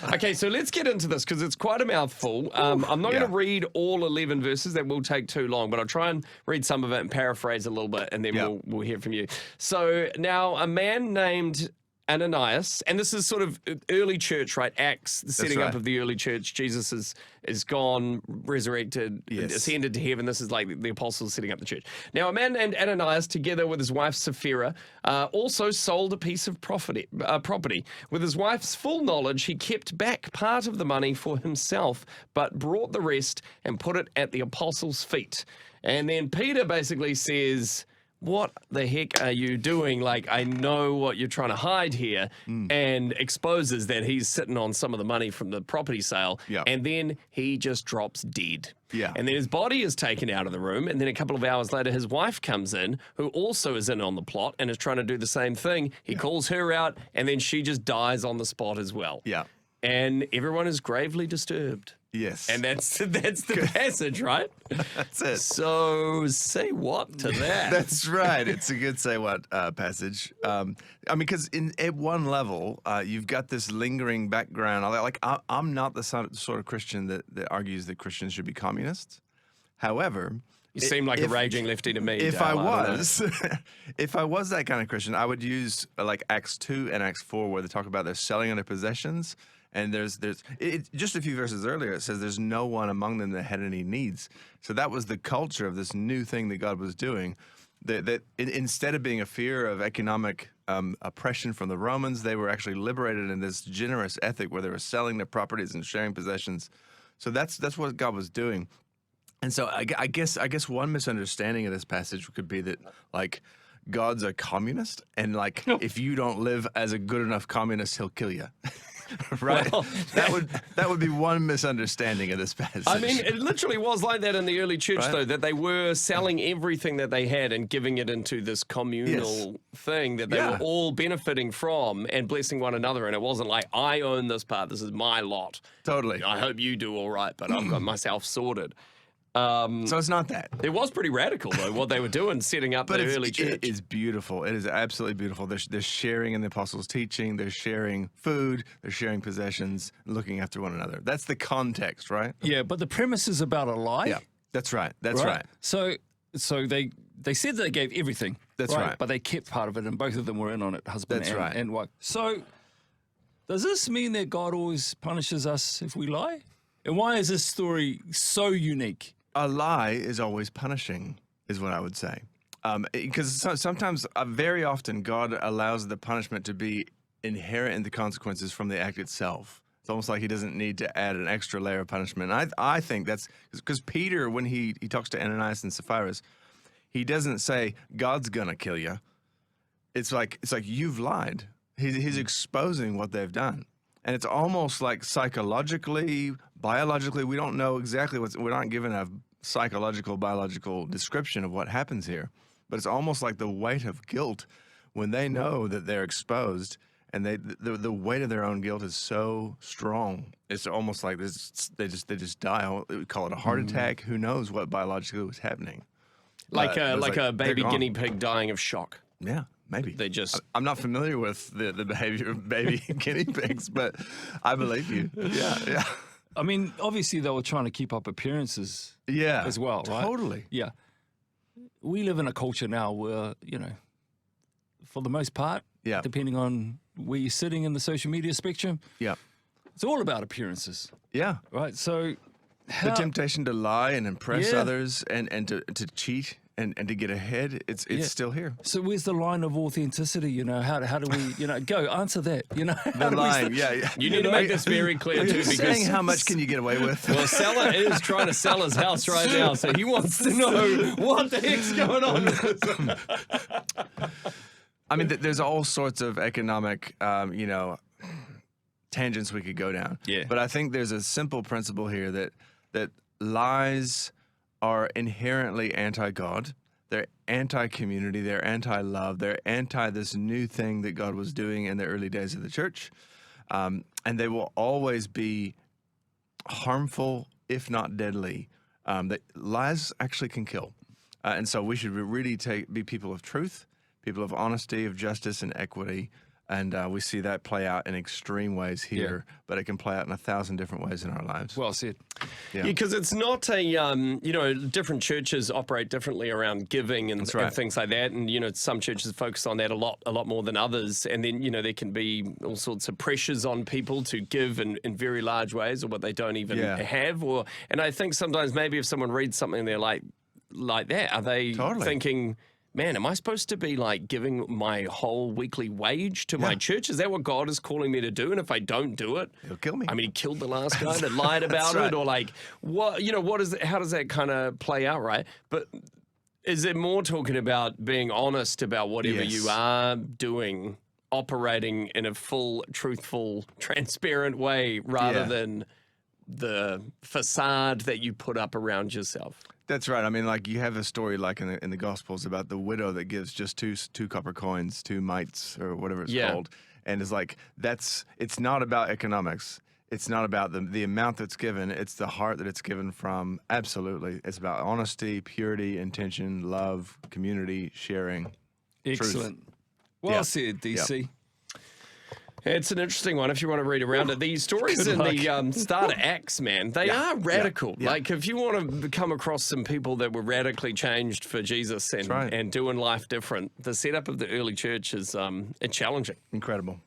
Okay, so let's get into this because it's quite a mouthful. I'm not going to read all 11 verses. That will take too long, but I'll try and read some of it and paraphrase a little bit, and then we'll hear from you. So now a man named Ananias, and this is sort of early church, right? Acts, the setting up of the early church. Jesus is gone, resurrected, ascended to heaven. This is like the apostles setting up the church. Now, a man named Ananias, together with his wife Sapphira, also sold a piece of property. With his wife's full knowledge, he kept back part of the money for himself, but brought the rest and put it at the apostles' feet. And then Peter basically says, what the heck are you doing? Like, I know what you're trying to hide here, and exposes that he's sitting on some of the money from the property sale, and then he just drops dead. And then his body is taken out of the room, and then a couple of hours later, his wife comes in, who also is in on the plot and is trying to do the same thing. He calls her out, and then she just dies on the spot as well. And everyone is gravely disturbed. Yes. And that's the passage, right? That's it. So say what to that? That's right. It's a good say what passage. I mean, because at one level, you've got this lingering background. I'm not the sort of Christian that argues that Christians should be communists. However, you seem like a raging lefty to me. If I was, if I was that kind of Christian, I would use like Acts 2 and Acts 4, where they talk about their selling of their possessions. And there's just a few verses earlier, it says there's no one among them that had any needs. So that was the culture of this new thing that God was doing. That instead of being a fear of economic oppression from the Romans, they were actually liberated in this generous ethic where they were selling their properties and sharing possessions. So that's what God was doing. And so I guess one misunderstanding of this passage could be that like God's a communist, and like if you don't live as a good enough communist, he'll kill you. Right? Well, that would be one misunderstanding of this passage. I mean, it literally was like that in the early church, though, that they were selling everything that they had and giving it into this communal thing that they were all benefiting from and blessing one another. And it wasn't like, I own this part, this is my lot. Totally. I hope you do all right, but I've got myself sorted. So it's not that. It was pretty radical, though, what they were doing, setting up the early church. It is beautiful. It is absolutely beautiful. They're sharing in the apostles' teaching. They're sharing food. They're sharing possessions, looking after one another. That's the context, right? Yeah, but the premise is about a lie. Yeah, that's right. That's right. So they said they gave everything. That's right. But they kept part of it, and both of them were in on it, husband and wife. So does this mean that God always punishes us if we lie? And why is this story so unique? A lie is always punishing, is what I would say. Because sometimes, very often, God allows the punishment to be inherent in the consequences from the act itself. It's almost like he doesn't need to add an extra layer of punishment. And I think that's because Peter, when he talks to Ananias and Sapphira, he doesn't say, God's going to kill you. It's like you've lied. He's exposing what they've done. And it's almost like psychologically, biologically, we don't know exactly we're not given a psychological, biological description of what happens here. But it's almost like the weight of guilt when they know that they're exposed, and the weight of their own guilt is so strong. It's almost like they just die. We call it a heart attack. Who knows what biologically was happening? Like a baby guinea pig dying of shock. Yeah. Maybe. They just... I'm not familiar with the behavior of baby guinea pigs, but I believe you. Yeah. I mean, obviously they were trying to keep up appearances as well, right? Totally. Yeah. We live in a culture now where, for the most part, depending on where you're sitting in the social media spectrum, it's all about appearances. Yeah. Right? So the temptation to lie and impress others and to cheat and to get ahead, it's still here. So where's the line of authenticity? How do we, go answer that? The line, You need to make this very clear too, because saying how much can you get away with? Well, seller is trying to sell his house right now, so he wants to know what the heck's going on. I mean, there's all sorts of economic, tangents we could go down. Yeah. But I think there's a simple principle here that lies are inherently anti-God. They're anti-community. They're anti-love. They're anti this new thing that God was doing in the early days of the church. And they will always be harmful, if not deadly. That lies actually can kill. And so we should really be people of truth, people of honesty, of justice and equity. And we see that play out in extreme ways here, but it can play out in 1,000 different ways in our lives. Well said. Yeah, because it's not a, you know, different churches operate differently around giving and things like that. And, you know, some churches focus on that a lot more than others. And then, you know, there can be all sorts of pressures on people to give in very large ways or what they don't even have. And I think sometimes maybe if someone reads something there like that, are they thinking, man, am I supposed to be like giving my whole weekly wage to my church? Is that what God is calling me to do? And if I don't do it, He'll kill me. I mean, He killed the last guy that lied about it, or like what? You know, what is it? How does that kind of play out, right? But is it more talking about being honest about whatever you are doing, operating in a full, truthful, transparent way, rather than the facade that you put up around yourself? That's right. I mean, like you have a story like in the Gospels about the widow that gives just two copper coins, 2 mites or whatever it's called. And it's like, it's not about economics. It's not about the amount that's given. It's the heart that it's given from. Absolutely. It's about honesty, purity, intention, love, community, sharing. Excellent. Truth. Well said, DC. Yep. It's an interesting one if you want to read around it. These stories in the start of Acts, man, they are radical. Like if you want to come across some people that were radically changed for Jesus and doing life different, the setup of the early church is challenging. Incredible.